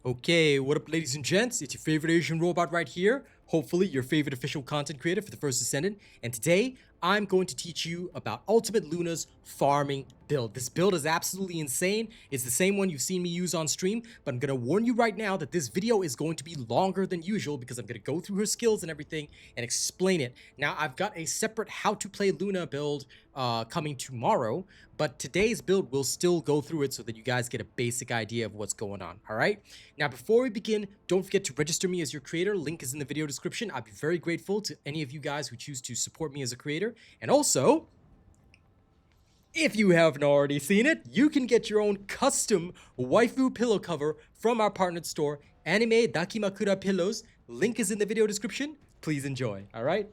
Okay, what up ladies and gents, it's your favorite Asian robot right here, hopefully your favorite official content creator for the First Descendant, and today I'm going to teach you about Ultimate Luna's farming build. This build is absolutely insane. It's the same one you've seen me use on stream, but I'm going to warn you right now that this video is going to be longer than usual because I'm going to go through her skills and everything and explain it. Now, I've got a separate how to play Luna build coming tomorrow, but today's build will still go through it so that you guys get a basic idea of what's going on, all right? Now, before we begin, don't forget to register me as your creator. Link is in the video description. I'd be very grateful to any of you guys who choose to support me as a creator. And also, if you haven't already seen it, you can get your own custom waifu pillow cover from our partnered store, Anime Dakimakura Pillows. Link is in the video description. Please enjoy, all right?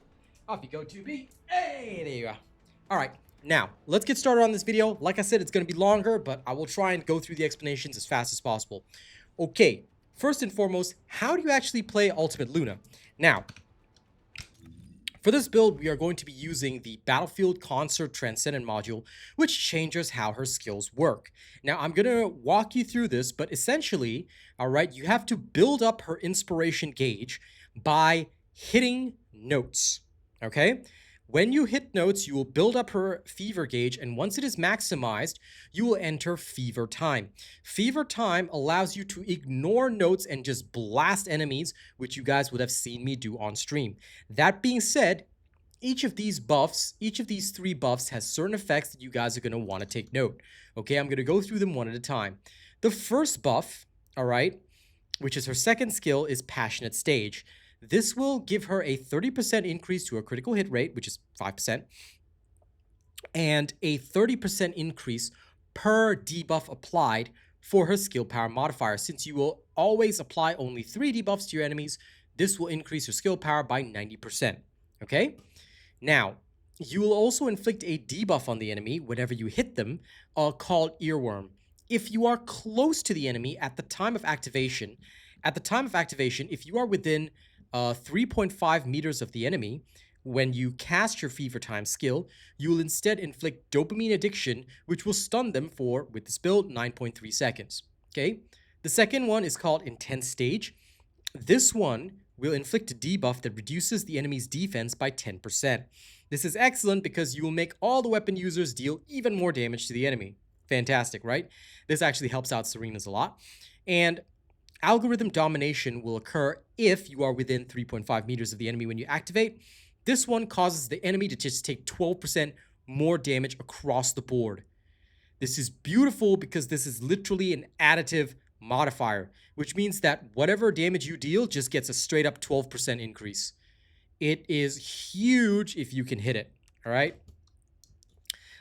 Off you go, 2B. Hey, there you go. All right, now, let's get started on this video. Like I said, it's going to be longer, but I will try and go through the explanations as fast as possible. Okay, first and foremost, how do you actually play Ultimate Luna? Now, for this build, we are going to be using the Battlefield Concert Transcendent module, which changes how her skills work. Now, I'm going to walk you through this, but essentially, all right, you have to build up her inspiration gauge by hitting notes, okay? When you hit notes, you will build up her fever gauge, and once it is maximized, you will enter fever time. Fever time allows you to ignore notes and just blast enemies, which you guys would have seen me do on stream. That being said, each of these three buffs has certain effects that you guys are going to want to take note. Okay, I'm going to go through them one at a time. The first buff, all right, which is her second skill, is Passionate Stage. This will give her a 30% increase to her critical hit rate, which is 5%, and a 30% increase per debuff applied for her skill power modifier. Since you will always apply only 3 debuffs to your enemies, this will increase your skill power by 90%, okay? Now, you will also inflict a debuff on the enemy whenever you hit them, called Earworm. If you are close to the enemy at the time of activation, if you are within 3.5 meters of the enemy, when you cast your Fever Time skill, you will instead inflict Dopamine Addiction, which will stun them for, with this build, 9.3 seconds. Okay? The second one is called Intense Stage. This one will inflict a debuff that reduces the enemy's defense by 10%. This is excellent because you will make all the weapon users deal even more damage to the enemy. Fantastic, right? This actually helps out Serena's a lot. And Algorithm Domination will occur if you are within 3.5 meters of the enemy when you activate. This one causes the enemy to just take 12% more damage across the board. This is beautiful because this is literally an additive modifier, which means that whatever damage you deal just gets a straight up 12% increase. It is huge if you can hit it, all right?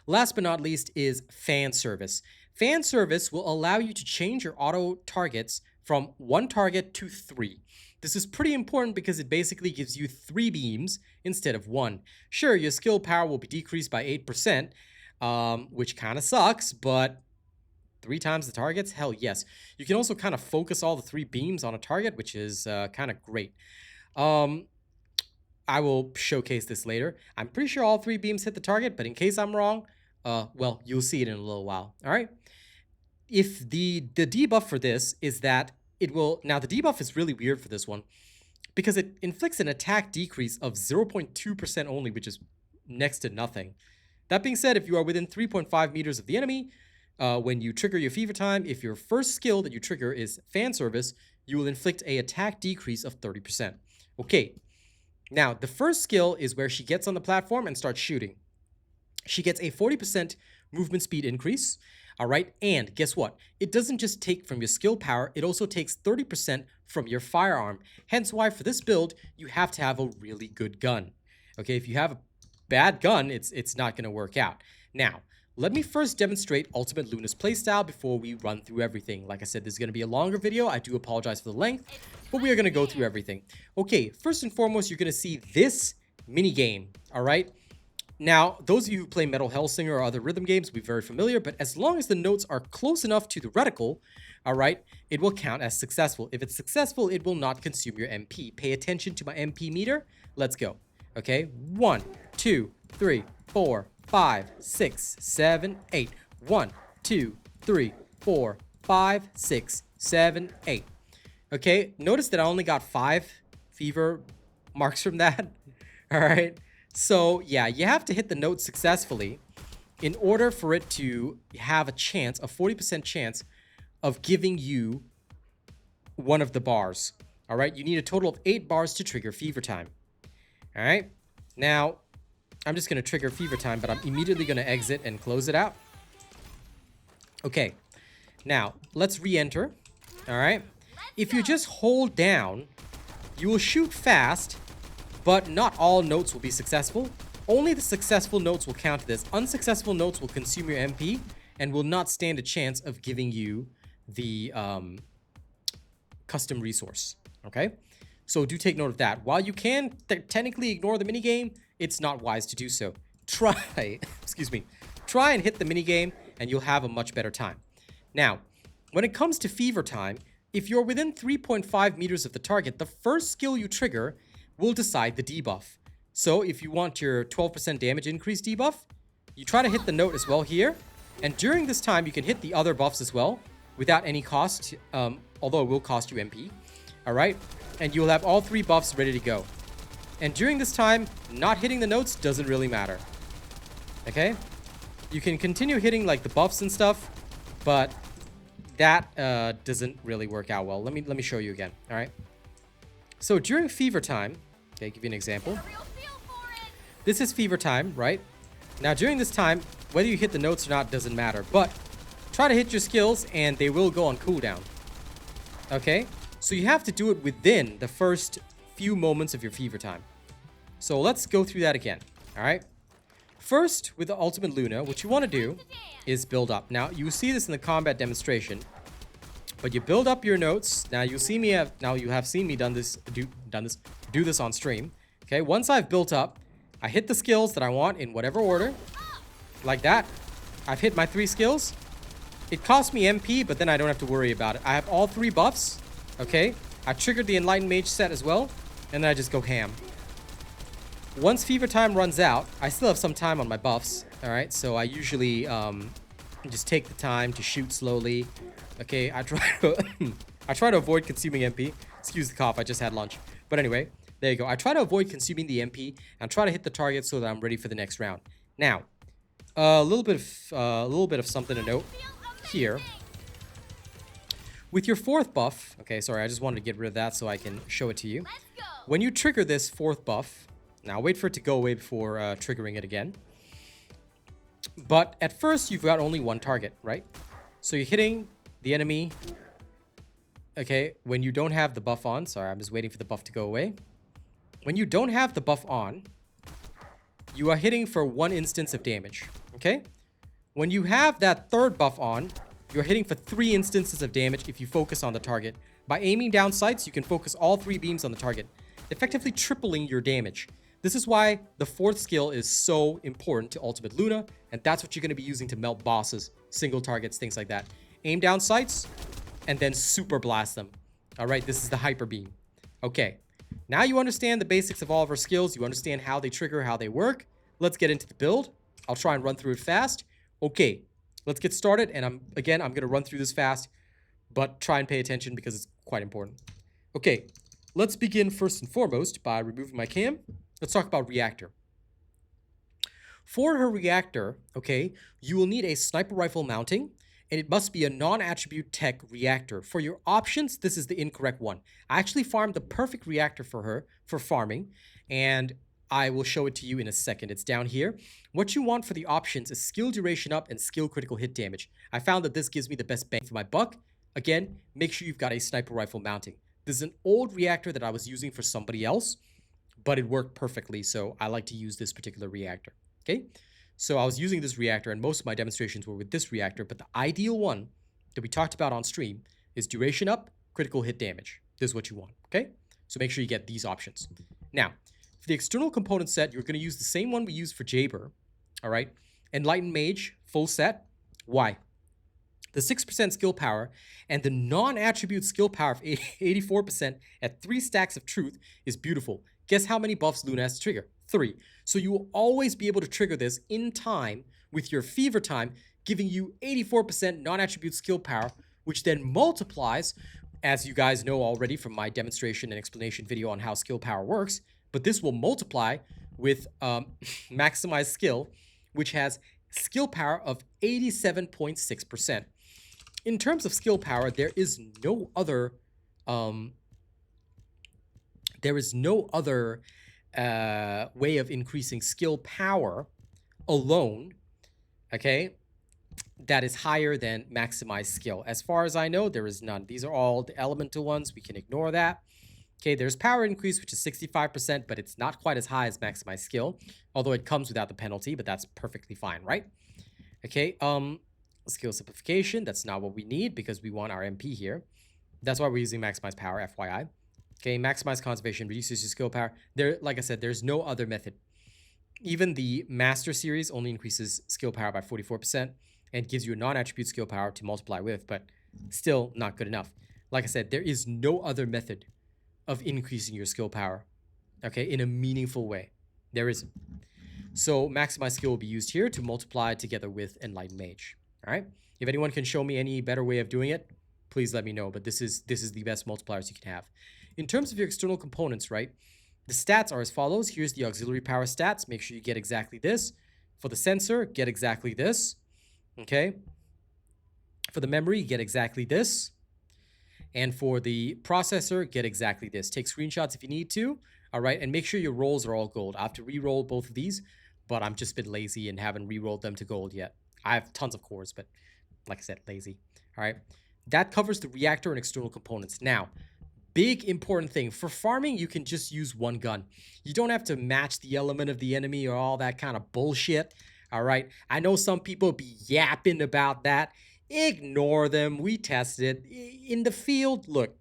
Last but not least is Fan Service. Fan Service will allow you to change your auto targets from 1 target to 3. This is pretty important because it basically gives you 3 beams instead of 1. Sure, your skill power will be decreased by 8%, which kind of sucks, but 3 times the targets? Hell yes. You can also kind of focus all the 3 beams on a target, which is kind of great. I will showcase this later. I'm pretty sure all 3 beams hit the target, but in case I'm wrong, well, you'll see it in a little while, all right? If the debuff for this is that it will, now the debuff is really weird for this one because it inflicts an attack decrease of 0.2% only, which is next to nothing. That being said, if you are within 3.5 meters of the enemy, when you trigger your Fever Time, if your first skill that you trigger is Fan Service, you will inflict a attack decrease of 30%. Okay, now the first skill is where she gets on the platform and starts shooting. She gets a 40% movement speed increase. All right, and guess what? It doesn't just take from your skill power, it also takes 30% from your firearm. Hence why for this build, you have to have a really good gun. Okay, if you have a bad gun, it's not gonna work out. Now, let me first demonstrate Ultimate Luna's playstyle before we run through everything. Like I said, this is gonna be a longer video. I do apologize for the length, but we are gonna go through everything. Okay, first and foremost, you're gonna see this mini game, all right? Now, those of you who play Metal Hellsinger or other rhythm games will be very familiar, but as long as the notes are close enough to the reticle, all right, it will count as successful. If it's successful, it will not consume your MP. Pay attention to my MP meter. Let's go. Okay, 1, 2, 3, 4, 5, 6, 7, 8. 1, 2, 3, 4, 5, 6, 7, 8. Okay, notice that I only got 5 fever marks from that. All right. So yeah, you have to hit the note successfully in order for it to have a chance, a 40% chance of giving you one of the bars. All right. You need a total of 8 bars to trigger fever time. All right. Now, I'm just going to trigger fever time, but I'm immediately going to exit and close it out. Okay. Now, let's re-enter. All right. If you just hold down, you will shoot fast, but not all notes will be successful. Only the successful notes will count to this. Unsuccessful notes will consume your MP and will not stand a chance of giving you the custom resource. Okay? So do take note of that. While you can technically ignore the minigame, it's not wise to do so. Try, excuse me, try and hit the minigame and you'll have a much better time. Now, when it comes to fever time, if you're within 3.5 meters of the target, the first skill you trigger will decide the debuff. So if you want your 12% damage increase debuff, you try to hit the note as well here. And during this time, you can hit the other buffs as well without any cost, although it will cost you MP. All right? And you'll have all 3 buffs ready to go. And during this time, not hitting the notes doesn't really matter. Okay? You can continue hitting like the buffs and stuff, but that doesn't really work out well. Let me show you again. All right? So during fever time, okay, give you an example. This is fever time, right? Now during this time, whether you hit the notes or not doesn't matter, but try to hit your skills and they will go on cooldown. Okay? So you have to do it within the first few moments of your fever time. So let's go through that again. All right? First, with the Ultimate Luna, what you want to do is build up. Now, you see this in the combat demonstration, but you build up your notes. Now, you have seen me do this on stream. Okay, once I've built up, I hit the skills that I want in whatever order, like that. I've hit my 3 skills. It costs me MP, but then I don't have to worry about it. I have all 3 buffs. Okay, I triggered the Enlightened Mage set as well, and then I just go ham. Once fever time runs out, I still have some time on my buffs. All right, so I usually just take the time to shoot slowly. Okay, I try to avoid consuming MP. Excuse the cough, I just had lunch. But anyway, there you go. I try to avoid consuming the MP and try to hit the target so that I'm ready for the next round. Now, a little bit of something to note here. With your 4th buff, okay, sorry, I just wanted to get rid of that so I can show it to you. When you trigger this 4th buff, now wait for it to go away before triggering it again. But at first, you've got only 1 target, right? So you're hitting the enemy, okay, when you don't have the buff on. Sorry, I'm just waiting for the buff to go away. When you don't have the buff on, you are hitting for 1 instance of damage, okay? When you have that 3rd buff on, you're hitting for 3 instances of damage if you focus on the target. By aiming down sights, you can focus all 3 beams on the target, effectively tripling your damage. This is why the 4th skill is so important to Ultimate Luna, and that's what you're going to be using to melt bosses, single targets, things like that. Aim down sights, and then super blast them. All right, this is the Hyper Beam. Okay, now you understand the basics of all of our skills. You understand how they trigger, how they work. Let's get into the build. I'll try and run through it fast. Okay, let's get started, and I'm going to run through this fast, but try and pay attention because it's quite important. Okay, let's begin first and foremost by removing my cam. Let's talk about Reactor. For her Reactor, okay, you will need a sniper rifle mounting, and it must be a non-attribute tech Reactor. For your options, this is the incorrect one. I actually farmed the perfect Reactor for her for farming, and I will show it to you in a second. It's down here. What you want for the options is skill duration up and skill critical hit damage. I found that this gives me the best bang for my buck. Again, make sure you've got a sniper rifle mounting. This is an old Reactor that I was using for somebody else, but it worked perfectly, so I like to use this particular Reactor, okay? So I was using this Reactor, and most of my demonstrations were with this Reactor, but the ideal one that we talked about on stream is duration up, critical hit damage. This is what you want, okay? So make sure you get these options. Now, for the external component set, you're going to use the same one we used for Jaber, all right? Enlightened Mage, full set. Why? The 6% skill power and the non-attribute skill power of 84% at 3 stacks of truth is beautiful. Guess how many buffs Luna has to trigger? 3. So you will always be able to trigger this in time with your fever time, giving you 84% non-attribute skill power, which then multiplies as you guys know already from my demonstration and explanation video on how skill power works, but this will multiply with maximize skill, which has skill power of 87.6%. In terms of skill power, there is no other way of increasing skill power alone, okay, that is higher than maximized skill. As far as I know, there is none. These are all the elemental ones. We can ignore that. Okay, there's power increase, which is 65%, but it's not quite as high as maximized skill, although it comes without the penalty, but that's perfectly fine, right? Okay, skill simplification, that's not what we need because we want our MP here. That's why we're using maximized power, FYI. Okay, maximized conservation reduces your skill power. There, like I said, there's no other method. Even the Master Series only increases skill power by 44% and gives you a non-attribute skill power to multiply with, but still not good enough. Like I said, there is no other method of increasing your skill power, okay, in a meaningful way. There isn't. So maximized skill will be used here to multiply together with Enlightened Mage. All right. If anyone can show me any better way of doing it, please let me know. But this is the best multipliers you can have. In terms of your external components, right? The stats are as follows. Here's the auxiliary power stats. Make sure you get exactly this. For the sensor, get exactly this. Okay. For the memory, get exactly this. And for the processor, get exactly this. Take screenshots if you need to. All right. And make sure your rolls are all gold. I have to re-roll both of these, but I'm just been lazy and haven't re-rolled them to gold yet. I have tons of cores, but like I said, lazy. All right. That covers the reactor and external components. Now, big important thing. For farming, you can just use one gun. You don't have to match the element of the enemy or all that kind of bullshit. All right. I know some people be yapping about that. Ignore them. We tested it. In the field, look,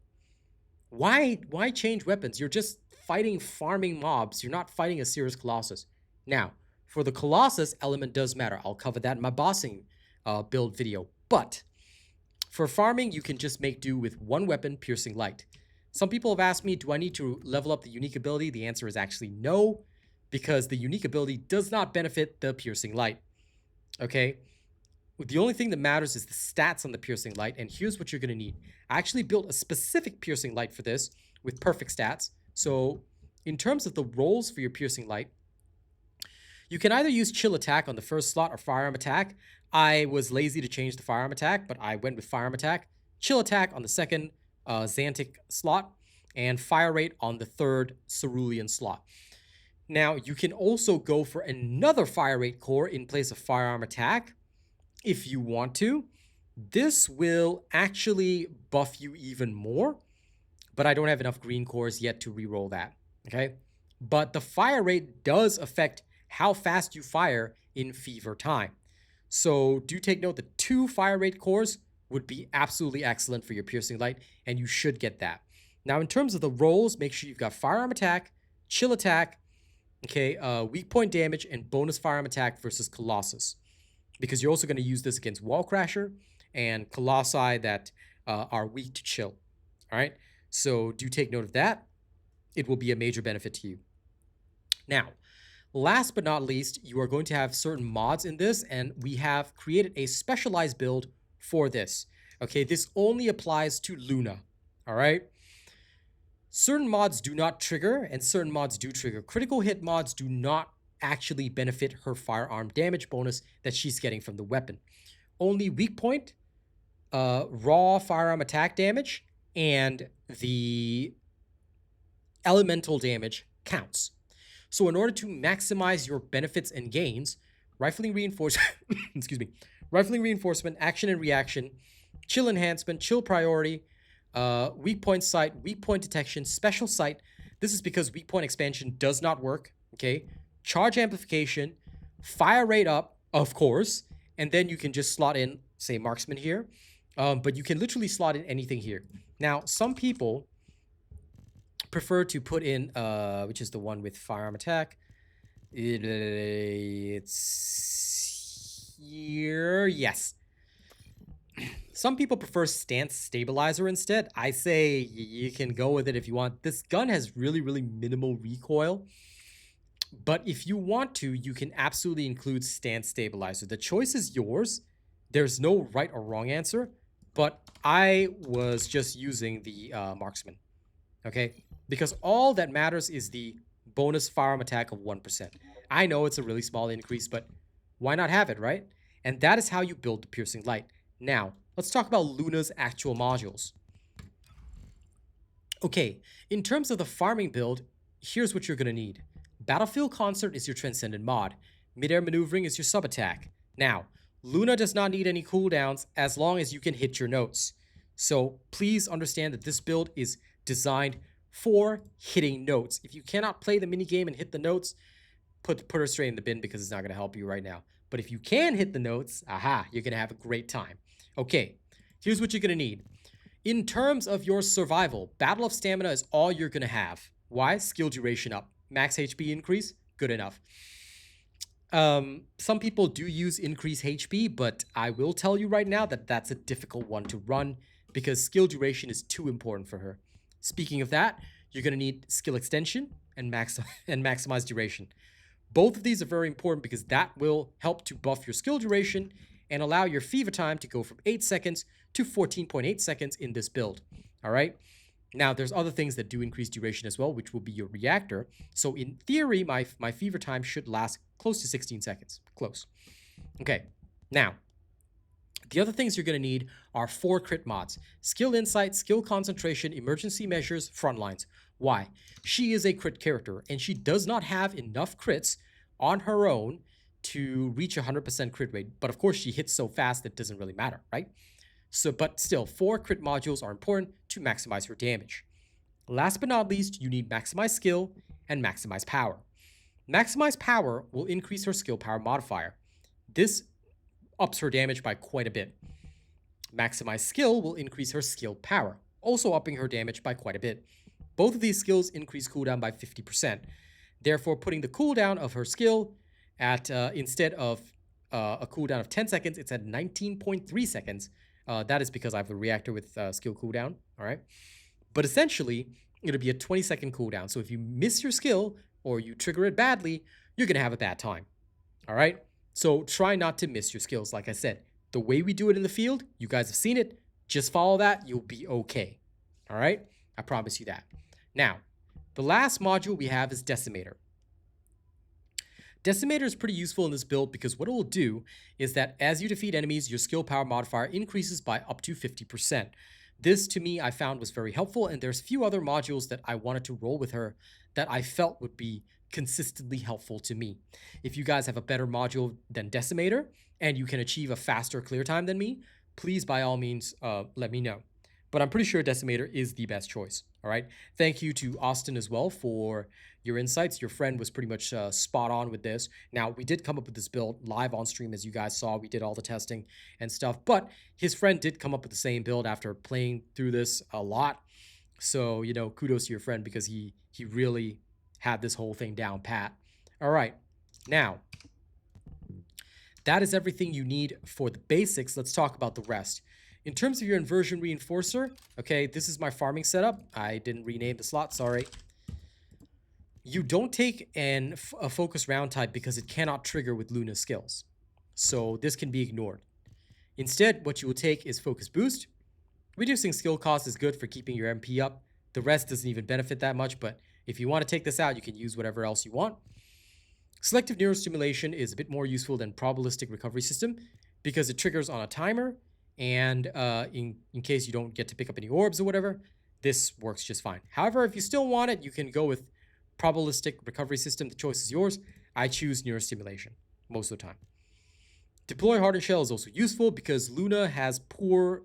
why change weapons? You're just fighting farming mobs. You're not fighting a serious Colossus. Now, for the Colossus, element does matter. I'll cover that in my bossing build video. But for farming, you can just make do with one weapon, Piercing Light. Some people have asked me, do I need to level up the unique ability? The answer is actually no, because the unique ability does not benefit the Piercing Light. Okay? The only thing that matters is the stats on the Piercing Light, and here's what you're going to need. I actually built a specific Piercing Light for this with perfect stats. So in terms of the rolls for your Piercing Light, you can either use Chill Attack on the first slot or Firearm Attack. I was lazy to change the Firearm Attack, but I went with Firearm Attack. Chill Attack on the second Xantic slot, and Fire Rate on the third Cerulean slot. Now, you can also go for another Fire Rate core in place of Firearm Attack if you want to. This will actually buff you even more, but I don't have enough green cores yet to reroll that, okay? But the Fire Rate does affect how fast you fire in Fever time. So do take note that 2 Fire Rate cores would be absolutely excellent for your Piercing Light, and you should get that. Now, in terms of the rolls, make sure you've got Firearm Attack, Chill Attack, okay, weak point damage, and bonus Firearm Attack versus Colossus. Because you're also going to use this against Wall Crasher and Colossi that are weak to Chill. All right, so do take note of that. It will be a major benefit to you. Now, last but not least, you are going to have certain mods in this, and we have created a specialized build for this. Okay, this only applies to Luna. All right. Certain mods do not trigger, and certain mods do trigger. Critical hit mods do not actually benefit her firearm damage bonus that she's getting from the weapon. Only weak point, raw firearm attack damage, and the elemental damage counts. So in order to maximize your benefits and gains, rifling reinforcement, rifling reinforcement, action and reaction, chill enhancement, chill priority, weak point sight, weak point detection, special sight. This is because weak point expansion does not work, okay? Charge amplification, fire rate up, of course, and then you can just slot in, say, marksman here, but you can literally slot in anything here. Now, some people prefer to put in, which is the one with firearm attack. It's here, yes. Some people prefer stance stabilizer instead. I say you can go with it if you want. This gun has really, really minimal recoil. But if you want to, you can absolutely include stance stabilizer. The choice is yours. There's no right or wrong answer. but I was just using the marksman, okay? Because all that matters is the bonus firearm attack of 1%. I know it's a really small increase, but why not have it, right? And that is how you build the piercing light. Now, let's talk about Luna's actual modules. Okay, in terms of the farming build, here's what you're going to need. Battlefield Concert is your Transcendent mod. Midair Maneuvering is your sub-attack. Now, Luna does not need any cooldowns as long as you can hit your notes. So please understand that this build is designed for hitting notes. If you cannot play the minigame and hit the notes, put her straight in the bin because it's not going to help you right now. But if you can hit the notes, aha, you're going to have a great time. Okay, here's what you're going to need. In terms of your survival, Battle of Stamina is all you're going to have. Why? Skill duration up. Max HP increase? Good enough. Some people do use increase HP, but I will tell you right now that that's a difficult one to run because skill duration is too important for her. Speaking of that, you're going to need skill extension and maximize duration. Both of these are very important because that will help to buff your skill duration and allow your fever time to go from 8 seconds to 14.8 seconds in this build. All right. Now, there's other things that do increase duration as well, which will be your reactor. So in theory, my fever time should last close to 16 seconds. Close. Okay. Now, the other things you're going to need are 4 crit mods. Skill Insight, Skill Concentration, Emergency Measures, Frontlines. Why? She is a crit character, and she does not have enough crits on her own to reach 100% crit rate. But of course, she hits so fast that it doesn't really matter, right? So, but still, 4 crit modules are important to maximize her damage. Last but not least, you need Maximize Skill and Maximize Power. Maximize Power will increase her skill power modifier. This ups her damage by quite a bit. Maximize Skill will increase her skill power, also upping her damage by quite a bit. Both of these skills increase cooldown by 50%. Therefore, putting the cooldown of her skill at, instead of a cooldown of 10 seconds, it's at 19.3 seconds. That is because I have the reactor with skill cooldown, all right? But essentially, it'll be a 20-second cooldown. So if you miss your skill or you trigger it badly, you're going to have a bad time, all right? So try not to miss your skills. Like I said, the way we do it in the field, you guys have seen it. Just follow that. You'll be okay, all right? I promise you that. Now, the last module we have is Decimator. Decimator is pretty useful in this build because what it will do is that as you defeat enemies, your skill power modifier increases by up to 50%. This, to me, I found was very helpful, and there's a few other modules that I wanted to roll with her that I felt would be consistently helpful to me. If you guys have a better module than Decimator, and you can achieve a faster clear time than me, please, by all means, let me know. But I'm pretty sure Decimator is the best choice, all right? Thank you to Austin as well for your insights. Your friend was pretty much spot on with this. Now, we did come up with this build live on stream, as you guys saw. We did all the testing and stuff, but his friend did come up with the same build after playing through this a lot. So, you know, kudos to your friend because he really had this whole thing down pat. All right, now, that is everything you need for the basics. Let's talk about the rest. In terms of your Inversion Reinforcer, okay, this is my farming setup. I didn't rename the slot, sorry. You don't take a focus round type because it cannot trigger with Luna's skills. So this can be ignored. Instead, what you will take is Focus Boost. Reducing skill cost is good for keeping your MP up. The rest doesn't even benefit that much, but if you want to take this out, you can use whatever else you want. Selective Neurostimulation is a bit more useful than Probabilistic Recovery System because it triggers on a timer, and in case you don't get to pick up any orbs or whatever, this works just fine. However, if you still want it, you can go with Probabilistic Recovery System. The choice is yours. I choose Neurostimulation most of the time. Deploy Hardened Shell is also useful because Luna has poorer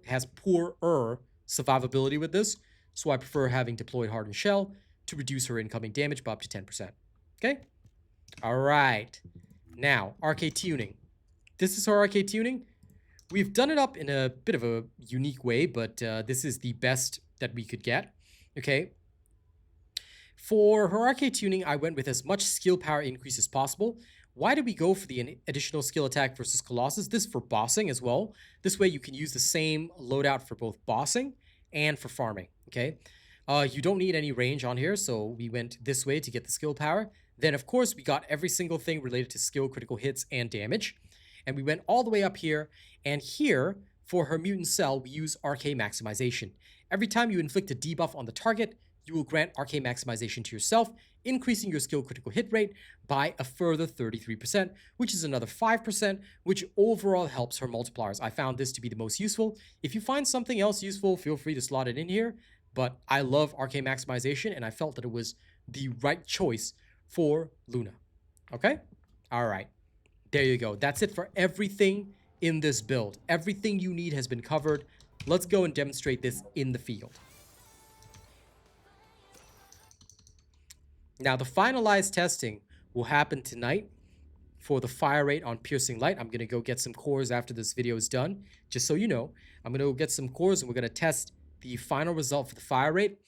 survivability with this, so I prefer having Deployed Hardened Shell to reduce her incoming damage by up to 10%. Okay? All right. Now, Arche Tuning. This is her Arche Tuning. We've done it up in a bit of a unique way, but this is the best that we could get. Okay? For her Arche Tuning, I went with as much skill power increase as possible. Why did we go for the additional skill attack versus Colossus? This for bossing as well. This way you can use the same loadout for both bossing and for farming, okay? You don't need any range on here, so we went this way to get the skill power. Then, of course, we got every single thing related to skill, critical hits, and damage. And we went all the way up here. And here, for her mutant cell, we use Arche Maximization. Every time you inflict a debuff on the target, you will grant Arche Maximization to yourself, increasing your skill critical hit rate by a further 33%, which is another 5%, which overall helps her multipliers. I found this to be the most useful. If you find something else useful, feel free to slot it in here, but I love Arche Maximization, and I felt that it was the right choice for Luna. Okay? All right. There you go. That's it for everything in this build. Everything you need has been covered. Let's go and demonstrate this in the field. Now, the finalized testing will happen tonight for the fire rate on Piercing Light. I'm going to go get some cores after this video is done, just so you know. I'm going to go get some cores, and we're going to test the final result for the fire rate.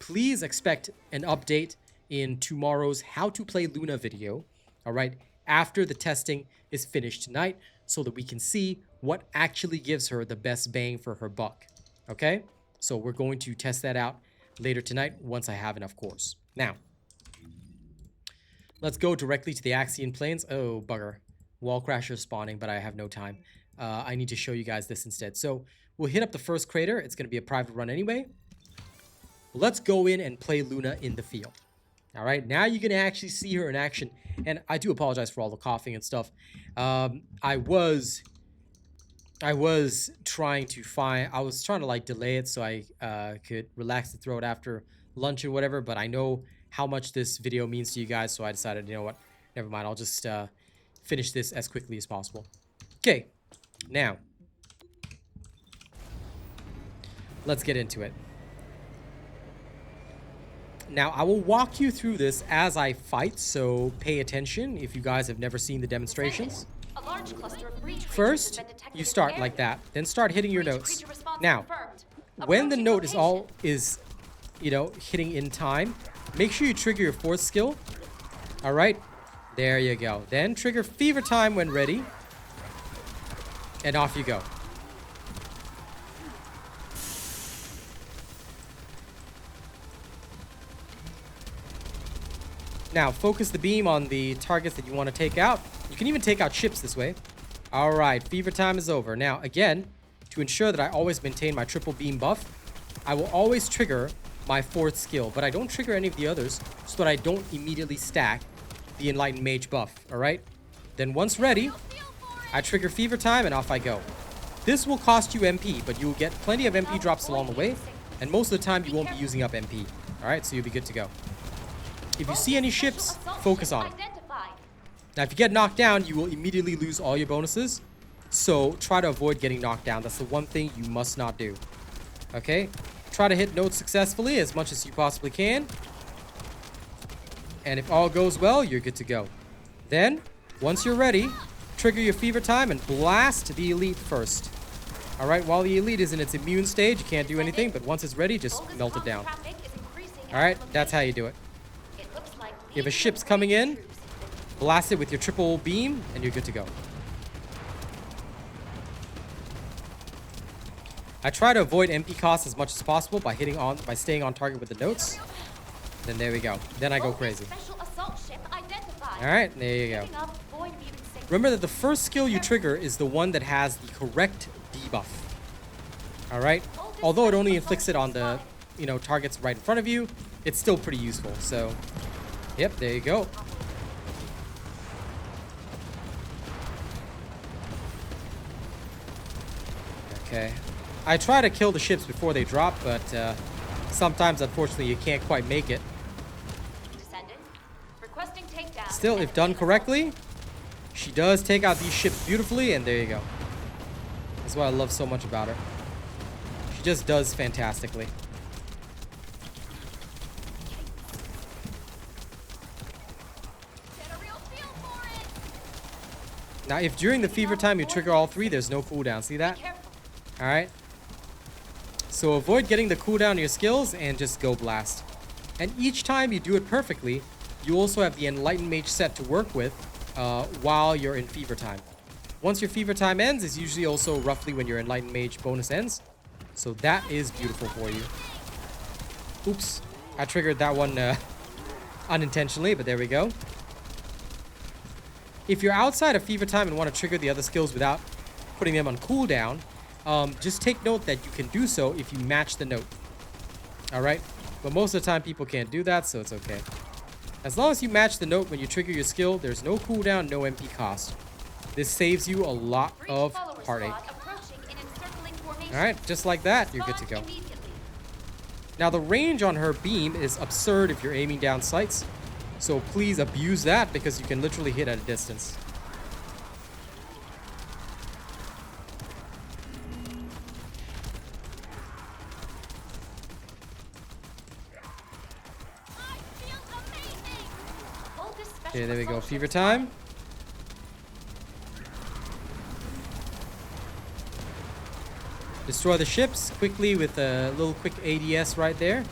Please expect an update in tomorrow's How to Play Luna video, all right, after the testing is finished tonight, so that we can see what actually gives her the best bang for her buck, okay? So we're going to test that out later tonight once I have enough cores. Now, let's go directly to the Axion Plains. Oh, bugger. Wall crasher spawning, but I have no time. I need to show you guys this instead. So we'll hit up the first crater. It's going to be a private run anyway. Let's go in and play Luna in the field. All right, now you can actually see her in action. And I do apologize for all the coughing and stuff. I was trying to like delay it so I could relax the throat after lunch or whatever, but I know how much this video means to you guys, so I decided, you know what, never mind, I'll just finish this as quickly as possible. Okay, now let's get into it. Now, I will walk you through this as I fight, so pay attention if you guys have never seen the demonstrations. First, you start like that, then start hitting your notes. Now, when the note is you know, hitting in time, make sure you trigger your fourth skill. All right, there you go. Then trigger Fever Time when ready, and off you go. Now, focus the beam on the targets that you want to take out. You can even take out ships this way. All right, Fever Time is over. Now, again, to ensure that I always maintain my triple beam buff, I will always trigger my fourth skill, but I don't trigger any of the others so that I don't immediately stack the Enlightened Mage buff, all right? Then once ready, I trigger Fever Time and off I go. This will cost you MP, but you'll get plenty of MP drops along the way, and most of the time you won't be using up MP, all right? So you'll be good to go. If you see any ships, focus on it. Now, if you get knocked down, you will immediately lose all your bonuses. So try to avoid getting knocked down. That's the one thing you must not do. Okay? Try to hit notes successfully as much as you possibly can. And if all goes well, you're good to go. Then, once you're ready, trigger your Fever Time and blast the Elite first. Alright, while the Elite is in its immune stage, you can't do anything. But once it's ready, just melt it down. Alright, that's how you do it. If a ship's coming in, blast it with your triple beam, and you're good to go. I try to avoid MP costs as much as possible by staying on target with the notes. Then there we go. Then I go crazy. Alright, there you go. Remember that the first skill you trigger is the one that has the correct debuff. Alright? Although it only inflicts it on the, you know, targets right in front of you, it's still pretty useful. So, yep, there you go. Okay. I try to kill the ships before they drop, but sometimes, unfortunately, you can't quite make it. Still, if done correctly, she does take out these ships beautifully, and there you go. That's what I love so much about her. She just does fantastically. Now, if during the Fever Time you trigger all three, there's no cooldown. See that? Alright. So avoid getting the cooldown on your skills and just go blast. And each time you do it perfectly, you also have the Enlightened Mage set to work with while you're in Fever Time. Once your Fever Time ends, is usually also roughly when your Enlightened Mage bonus ends. So that is beautiful for you. Oops. I triggered that one unintentionally, but there we go. If you're outside of Fever Time and want to trigger the other skills without putting them on cooldown, just take note that you can do so if you match the note. All right? But most of the time, people can't do that, so it's okay. As long as you match the note when you trigger your skill, there's no cooldown, no MP cost. This saves you a lot of heartache. All right, just like that, you're good to go. Now, the range on her beam is absurd if you're aiming down sights. So please abuse that because you can literally hit at a distance. Okay, there we go. Fever time. Destroy the ships quickly with a little quick ADS right there.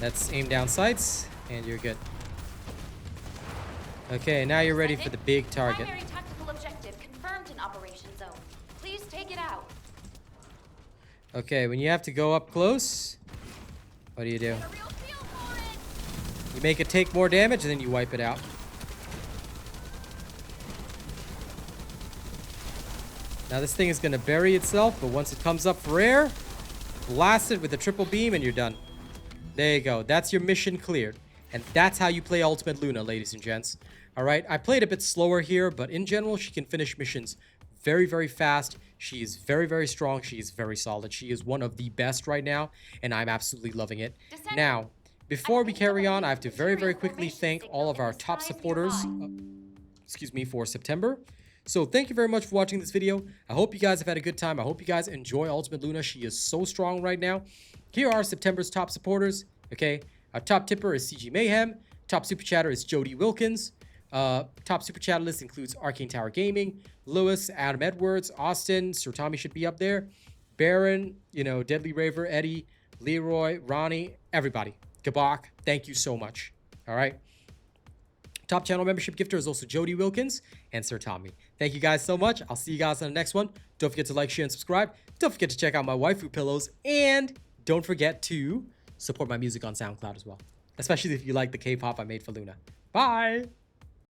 Let's aim down sights, and you're good. Okay, now you're ready for the big target. Primary tactical objective confirmed in Operation Zone. Please take it out. Okay, when you have to go up close, what do? You make it take more damage, and then you wipe it out. Now this thing is going to bury itself, but once it comes up for air, blast it with a triple beam and you're done. There you go. That's your mission cleared. And that's how you play Ultimate Luna, ladies and gents. Alright, I played a bit slower here, but in general, she can finish missions very, very fast. She is very, very strong. She is very solid. She is one of the best right now, and I'm absolutely loving it. Now, before we carry on, I have to very, very quickly thank all of our top supporters, for September. So thank you very much for watching this video. I hope you guys have had a good time. I hope you guys enjoy Ultimate Luna. She is so strong right now. Here are September's top supporters. Okay, our top tipper is CG Mayhem. Top super chatter is Jody Wilkins. Top super chat list includes Arcane Tower Gaming, Lewis, Adam Edwards, Austin, Sir Tommy should be up there, Baron, Deadly Raver, Eddie, Leroy, Ronnie, everybody. Gabak, thank you so much. All right. Top channel membership gifter is also Jody Wilkins and Sir Tommy. Thank you guys so much. I'll see you guys on the next one. Don't forget to like, share, and subscribe. Don't forget to check out my waifu pillows. And don't forget to support my music on SoundCloud as well. Especially if you like the K-pop I made for Luna. Bye!